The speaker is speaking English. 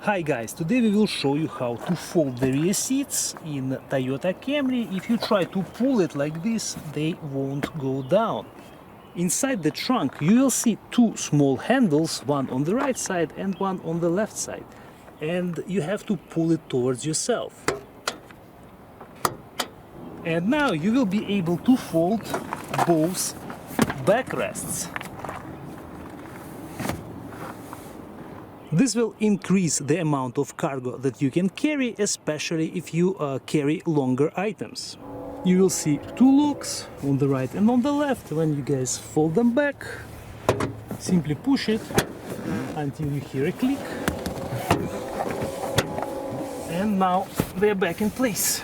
Hi guys, today we will show you how to fold the rear seats in Toyota Camry. If you try to pull it like this, they won't go down. Inside the trunk you will see two small handles, one on the right side and one on the left side. And you have to pull it towards yourself. And now you will be able to fold both backrests. This will increase the amount of cargo that you can carry, especially if you carry longer items. You will see two locks on the right and on the left. When you guys fold them back, simply push it until you hear a click. And now they're back in place.